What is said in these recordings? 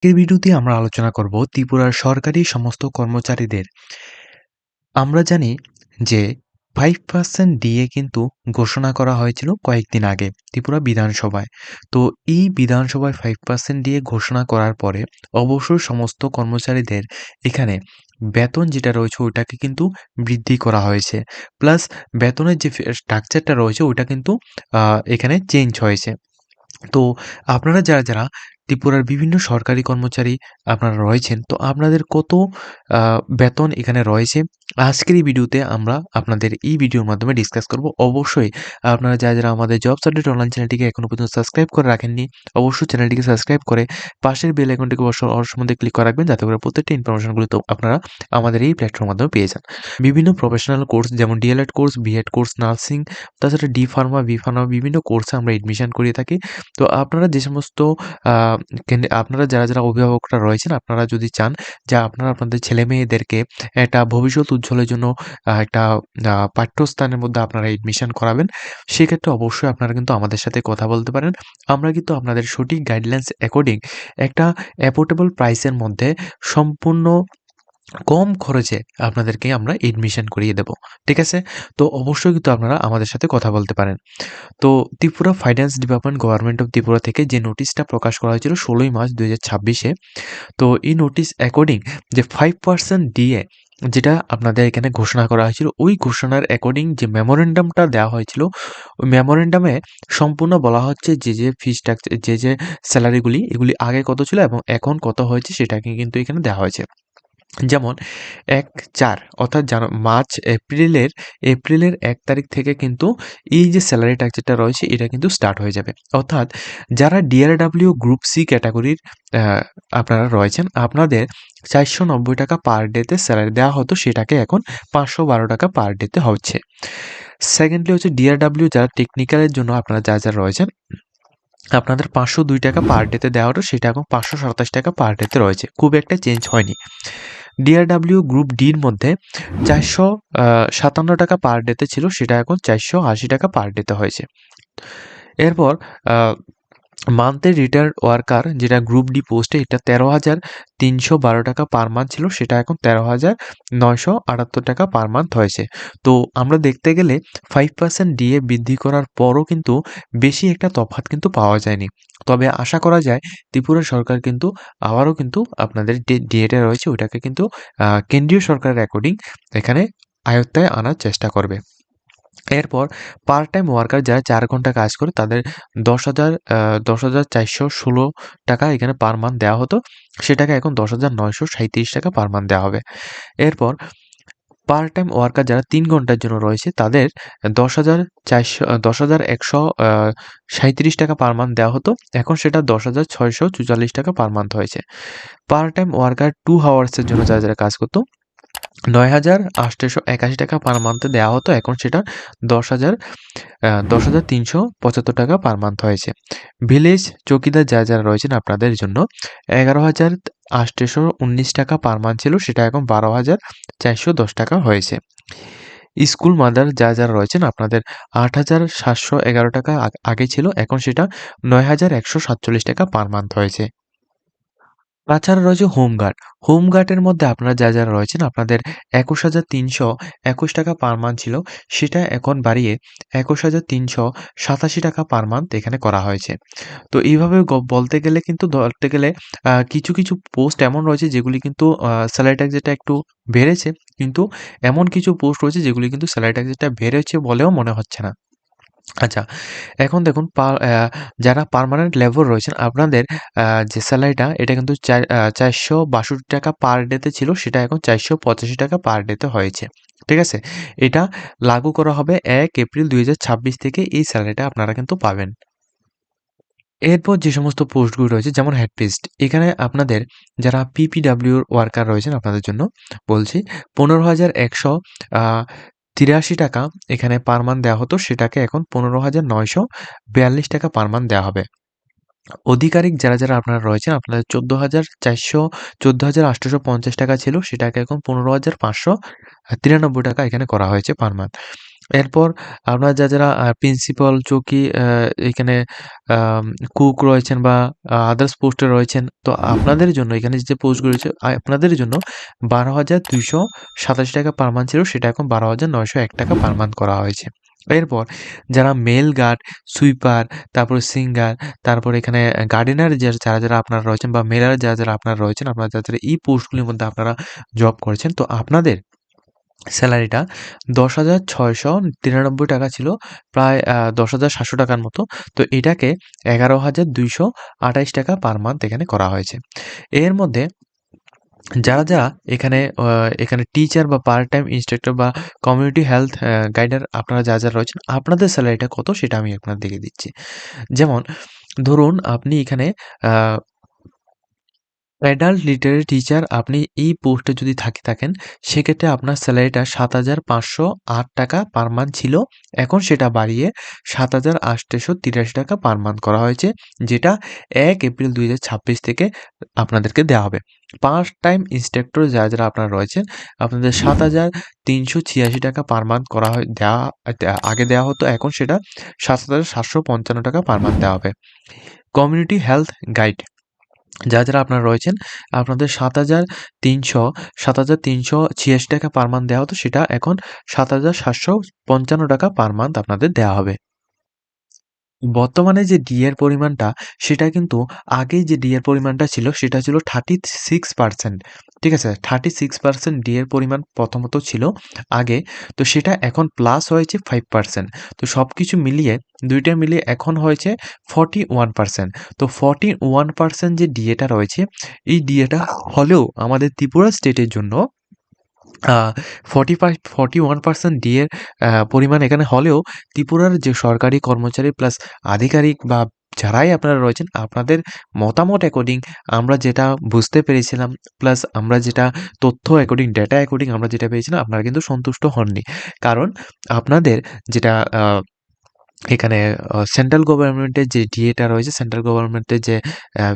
এর ভিডিওতে আমরা আলোচনা করব ত্রিপুরার সরকারি সমস্ত কর্মচারীদের। আমরা জানি যে 5% ডিএ কিন্তু ঘোষণা করা হয়েছিল কয়েকদিন আগে ত্রিপুরা বিধানসভায়। তো এই বিধানসভায় 5% ডিএ ঘোষণা করার পরে অবশ্যই সমস্ত কর্মচারীদের এখানে বেতন যেটা রয়েছে ওইটাকে কিন্তু বৃদ্ধি করা হয়েছে। প্লাস বেতনের যে স্ট্রাকচারটা রয়েছে ওইটা কিন্তু এখানে চেঞ্জ হয়েছে। তো আপনারা যারা ত্রিপুরার বিভিন্ন সরকারি কর্মচারী আপনারা রয়েছেন, তো আপনাদের কত বেতন এখানে রয়েছে? আজকের এই ভিডিওতে আমরা আপনাদের এই ভিডিওর মাধ্যমে ডিসকাস করব। অবশ্যই আপনারা যারা আমাদের জবস আপডেট অনলাইন চ্যানেলটিকে এখনো পর্যন্ত সাবস্ক্রাইব করে রাখেননি, অবশ্যই চ্যানেলটিকে সাবস্ক্রাইব করে পাশের বেল আইকনটিকে অল সম্বন্ধে ক্লিক করে রাখবেন, যাতে করে প্রত্যেকটা ইনফরমেশনগুলো তো আপনারা আমাদের এই প্ল্যাটফর্মের মাধ্যমে পেয়ে যান। বিভিন্ন প্রফেশনাল কোর্স যেমন DElEd course, BEd course, nursing, তাছাড়া ডি ফার্মা, বি ফার্মা বিভিন্ন কোর্সে আমরা এডমিশন করিয়ে থাকি। তো আপনারা যে সমস্ত আ আপনারা যারা অভিভাবকরা রয়েছেন, আপনারা যদি চান যে আপনারা আপনাদের ছেলেমেয়েদেরকে একটা ভবিষ্যৎ উজ্জ্বলের জন্য একটা পাঠ্যস্থানের মধ্যে আপনারা এডমিশন করাবেন, সেক্ষেত্রে অবশ্যই আপনারা কিন্তু আমাদের সাথে কথা বলতে পারেন। আমরা কিন্তু আপনাদের সঠিক গাইডলাইনস অ্যাকর্ডিং একটা অ্যাফোর্ডেবল প্রাইসের মধ্যে সম্পূর্ণ কম খরচে আপনাদেরকে আমরা এডমিশন করিয়ে দেব। ঠিক আছে? তো অবশ্যই কিন্তু আপনারা আমাদের সাথে কথা বলতে পারেন। তো Tripura finance department government of Tripura থেকে যে নোটিশটা প্রকাশ করা হয়েছিল ১৬ই মার্চ ২০২৬-এ। তো এই নোটিশ অ্যাকর্ডিং যে 5% ডিএ যেটা আপনাদের এখানে ঘোষণা করা হয়েছিল, ওই ঘোষণার অ্যাকর্ডিং যে মেমোরেন্ডামটা দেওয়া হয়েছিল, ওই মেমোরেন্ডামে সম্পূর্ণ বলা হচ্ছে যে ফি স্ট্রাকচার যে সেলারিগুলি এগুলি আগে কত ছিল এবং এখন কত হয়েছে সেটাকে কিন্তু এখানে দেওয়া হয়েছে। যেমন ১/৪ অর্থাৎ এপ্রিলের ১ তারিখ থেকে কিন্তু এই যে স্যালারি স্ট্রাকচারটা রয়েছে এটা কিন্তু স্টার্ট হয়ে যাবে। অর্থাৎ যারা ডিআরডব্লিউ গ্রুপ সি ক্যাটাগরির আ আপনারা রয়েছেন, আপনাদের ৳৪৯০ পার ডেতে স্যালারি দেওয়া হতো, সেটাকে এখন ৳৫১২ পার ডেতে হচ্ছে। সেকেন্ডলি হচ্ছে ডিআরডব্লিউ যারা টেকনিক্যালের জন্য আপনারা যারা রয়েছেন, আপনাদের ৳৫০২ পার ডেতে দেওয়া হতো, সেটা এখন ৳৫২৭ পার ডেতে রয়েছে। খুব একটা চেঞ্জ হয়নি। ডিআরডব্লিউ গ্রুপ ডির মধ্যে ৳৪৫৭ পার ডেতে ছিল, সেটা এখন ৳৪৮০ পার ডেতে হয়েছে। এরপর আ মান্থলি রিটায়ার্ড ওয়ার্কার যেটা গ্রুপ ডি পোস্টে এটা ৳১৩,৩১২ পার মান্থ ছিল, সেটা এখন ৳১৩,৯৭৮ পার মান্থ হয়েছে। তো আমরা দেখতে গেলে 5% ডিএ বৃদ্ধি করার পরও কিন্তু বেশি একটা তফাৎ কিন্তু পাওয়া যায়নি। তবে আশা করা যায় ত্রিপুরা সরকার কিন্তু আবারও কিন্তু আপনাদের ডিএটা রয়েছে ওইটাকে কিন্তু কেন্দ্রীয় সরকারের অ্যাকর্ডিং এখানে আয়ত্তায় আনার চেষ্টা করবে। এরপর পার্ট টাইম ওয়ার্কার যারা ৪ ঘন্টা কাজ করে তাদের ১০,৪১৬ টাকা এখানে পার মান্থ দেওয়া হতো। সেটাকে এখন ১০,৯৩৭ টাকা পার মান্থ দেওয়া হবে। এরপর পার্ট টাইম ওয়ার্কার যারা ৩ ঘন্টার জন্য রয়েছে তাদের ১০,১৩৭ টাকা পার মান্থ দেওয়া হতো। এখন সেটা ১০,৬৪৪ টাকা পার মান্থ হয়েছে। পার্ট টাইম ওয়ার্কার 2 হাওয়ার্সের জন্য যারা কাজ করত, ৳৯,৮৮১ পার মান্থে দেওয়া হতো। এখন সেটা ১০,৩৭৫ টাকা পার মান্থ হয়েছে। ভিলেজ চৌকিদার যারা রয়েছেন আপনাদের জন্য ১১,৮১৯ টাকা পার মান্থ ছিল, সেটা এখন ১২,৪১০ টাকা হয়েছে। স্কুল মাদার যারা রয়েছেন আপনাদের ৮,৭১১ টাকা আগে ছিল, এখন সেটা ৯,১৪৭ টাকা পার মান্থ হয়েছে। তাছাড়া রয়েছে হোমগার্ড। হোমগার্ডের মধ্যে আপনারা যারা রয়েছেন আপনাদের ২১,৩২১ টাকা পার মান্থ ছিল, সেটা এখন বাড়িয়ে ২১,৩৮৭ টাকা পার মান্থ এখানে করা হয়েছে। তো এইভাবে ধরতে গেলে কিছু পোস্ট এমন রয়েছে যেগুলি কিন্তু স্যালারি ট্যাক্সটা একটু বেড়েছে, কিন্তু এমন কিছু পোস্ট রয়েছে যেগুলি কিন্তু স্যালারি ট্যাক্সটা বেড়েছে বলেও মনে হচ্ছে না। আচ্ছা, এখন দেখুন যারা পার্মানেন্ট লেভেল রয়েছেন আপনাদের যে স্যালারিটা এটা কিন্তু ৳৪৬২ পার ডেতে ছিল, সেটা এখন ৳৪৮৫ পার ডেতে হয়েছে। ঠিক আছে? এটা লাগু করা হবে ১ এপ্রিল ২০২৬ থেকে, এই স্যালারিটা আপনারা কিন্তু পাবেন। এরপর যে সমস্ত পোস্টগুলো রয়েছে যেমন হেড পেস্ট, এখানে আপনাদের যারা পিপিডব্লিউর ওয়ার্কার রয়েছেন আপনাদের জন্য বলছি, ১৫,১০০ আ ৮৩ টাকা এখানে পার মান্থ দেওয়া হতো, সেটাকে এখন ১৫,৯৪২ টাকা পার মান্থ দেওয়া হবে। আধিকারিক যারা আপনারা রয়েছেন আপনাদের ১৪,৮৫০ টাকা ছিল, সেটাকে এখন ১৫,৫৯৩ টাকা এখানে করা হয়েছে পার মান্থ। এরপর আপনারা যারা প্রিন্সিপাল, চৌকি এখানে আম কুক রয়েছেন বা আদার্স পোস্টে রয়েছেন, তো আপনাদের জন্য এখানে যে পোস্টগুলো রয়েছে আপনাদের জন্য ৳১২,২৮৭ পার মান্থ ছিল, সেটা এখন ৳১২,৯০১ পার মান্থ করা হয়েছে। এরপর যারা মেল গার্ড, সুইপার, তারপরে সিঙ্গার, তারপর এখানে গার্ডেনার যারা আপনারা রয়েছেন বা মেলার যারা আপনারা রয়েছেন, আপনারা যারা এই পোস্টগুলির মধ্যে আপনারা জব করেছেন, তো আপনাদের সেলারিটা ৳১০,৬৯৩ ছিল। প্রায় ৳১০,৭০০ র মতো। তো এটাকে ৳১১,২২৮ পার মান্থ এখানে করা হয়েছে। এর মধ্যে যারা এখানে টিচার বা পার্ট টাইম ইন্সট্রাক্টর বা কমিউনিটি হেলথ গাইডার আপনারা যারা রয়েছেন, আপনাদের সেলারিটা কত সেটা আমি আপনাদেরকে দিচ্ছি। যেমন ধরুন আপনি এখানে আ অ্যাডাল্ট লিটারেরি টিচার আপনি এই পোস্টে যদি থাকেন, সেক্ষেত্রে আপনার স্যালারিটা ৳৭,৫০৮ পার মান্থ ছিল। এখন সেটা বাড়িয়ে ৳৭,৮৮৩ পার মান্থ করা হয়েছে, যেটা ১ এপ্রিল ২০২৬ থেকে আপনাদেরকে দেওয়া হবে। পার্ট টাইম ইন্সট্রাক্টর যারা আপনারা রয়েছেন, আপনাদের ৳৭,৩৮৬ পার মান্থ করা হয় আগে দেওয়া হতো, এখন সেটা ৳৭,৭৫৫ পার মান্থ দেওয়া হবে। কমিউনিটি হেলথ গাইড যারা আপনারা রয়েছেন, আপনাদের ৳৭,৩৮৬ পার মান্থ দেওয়া হতো, সেটা এখন ৳৭,৭৫৫ পার মান্থ আপনাদের দেওয়া হবে। বর্তমানে যে ডি এর পরিমাণটা, সেটা কিন্তু আগে যে ডি এর পরিমাণটা ছিল, সেটা ছিল 36%। ঠিক আছে? 36% ডি এর পরিমাণ প্রথমত ছিল আগে। তো সেটা এখন প্লাস হয়েছে 5%। তো সবকিছু মিলিয়ে ২ টা মিলিয়ে এখন হয়েছে 41%। তো 41% যে ডিএটা রয়েছে, এই ডিএটা হলেও আমাদের ত্রিপুরা স্টেটের জন্য আ 41% ডিএর পরিমাণ এখানে হলেও ত্রিপুরার যে সরকারি কর্মচারী প্লাস আধিকারিক বা যারাই আপনারা রয়েছেন, আপনাদের মতামত অ্যাকর্ডিং আমরা যেটা বুঝতে পেরেছিলাম, প্লাস আমরা যেটা তথ্য অ্যাকর্ডিং, ডেটা অ্যাকর্ডিং আমরা যেটা পেয়েছিলাম, আপনারা কিন্তু সন্তুষ্ট হননি। কারণ আপনাদের যেটা এখানে সেন্ট্রাল গভর্নমেন্টের যে ডিএটা রয়েছে, সেন্ট্রাল গভর্নমেন্টের যে অ্যা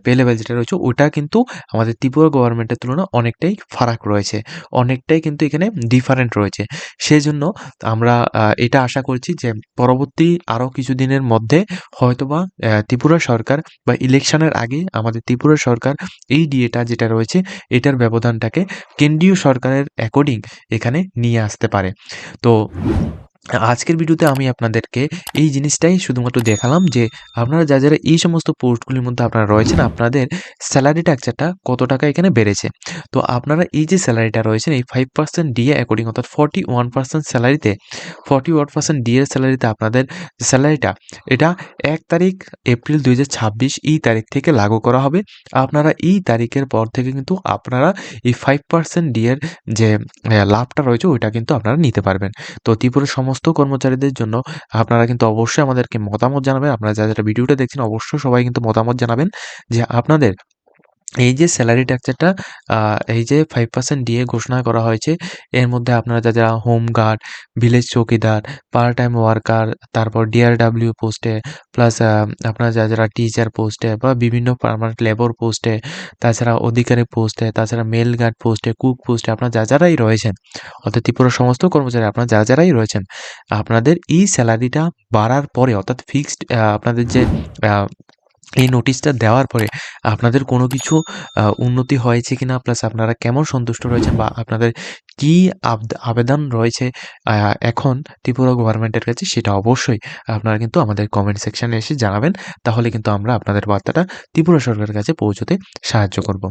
পে লেভেল যেটা রয়েছে, ওটা কিন্তু আমাদের ত্রিপুরা গভর্নমেন্টের তুলনায় অনেকটাই ফারাক রয়েছে। অনেকটাই কিন্তু এখানে ডিফারেন্ট রয়েছে। সেজন্য আমরা এটা আশা করছি যে পরবর্তী আরও কিছুদিনের মধ্যে হয়তোবা ত্রিপুরা সরকার বা ইলেকশনের আগে আমাদের ত্রিপুরা সরকার এই ডিএটা যেটা রয়েছে, এটার ব্যবধানটাকে কেন্দ্রীয় সরকারের অ্যাকর্ডিং এখানে নিয়ে আসতে পারে। তো আজকের ভিডিওতে আমি আপনাদেরকে এই জিনিসটাই শুধুমাত্র দেখালাম যে আপনারা যারা এই সমস্ত পোস্টগুলির মধ্যে আপনারা রয়েছেন, আপনাদের স্যালারি স্ট্রাকচারটা কত টাকা এখানে বেড়েছে। তো আপনারা এই যে স্যালারিটা রয়েছেন, এই 5% ডিএ অ্যাকর্ডিং অর্থাৎ 41% স্যালারিতে 41% ডিএর স্যালারিতে আপনাদের স্যালারিটা এটা ১ তারিখ এপ্রিল ২০২৬ এই তারিখ থেকে লাগু করা হবে। আপনারা এই তারিখের পর থেকে কিন্তু আপনারা এই 5% ডিএর যে লাভটা রয়েছে ওইটা কিন্তু আপনারা নিতে পারবেন। তো ত্রিপুরার সমস্ত কর্মচারীদের জন্য আপনারা কিন্তু অবশ্যই আমাদেরকে মতামত জানাবেন। আপনারা যারা ভিডিওটা দেখছেন অবশ্যই সবাই কিন্তু মতামত জানাবেন যে আপনাদের এই যে স্যালারি স্ট্রাকচারটা আ এই যে 5% ডিএ ঘোষণা করা হয়েছে, এর মধ্যে আপনারা যারা হোম গার্ড, ভিলেজ চৌকিদার, পার্ট টাইম ওয়ার্কার, তারপর ডিআরডব্লিউ পোস্টে প্লাস আপনারা যারা টিচার পোস্টে বা বিভিন্ন পার্মানেন্ট লেবার পোস্টে, তাছাড়া অধিকারী পোস্টে, তাছাড়া মেল গার্ড পোস্টে, কুক পোস্টে আপনারা যারাই রয়েছেন, অর্থাৎ ত্রিপুরার সমস্ত কর্মচারী আপনারা যারাই রয়েছেন, আপনাদের এই স্যালারিটা বাড়ার পরে অর্থাৎ ফিক্সড আপনাদের যে আ এই নোটিশটা দেওয়ার পরে আপনাদের কোনো কিছু উন্নতি হয়েছে কিনা প্লাস আপনারা কেমন সন্তুষ্ট রয়েছেন বা আপনাদের কি আবেদন রয়েছে আ এখন ত্রিপুরা গভর্নমেন্টের কাছে সেটা অবশ্যই আপনারা কিন্তু আমাদের কমেন্ট সেকশনে এসে জানাবেন। তাহলে কিন্তু আমরা আপনাদের বার্তাটা ত্রিপুরা সরকারের কাছে পৌঁছতে সাহায্য করব।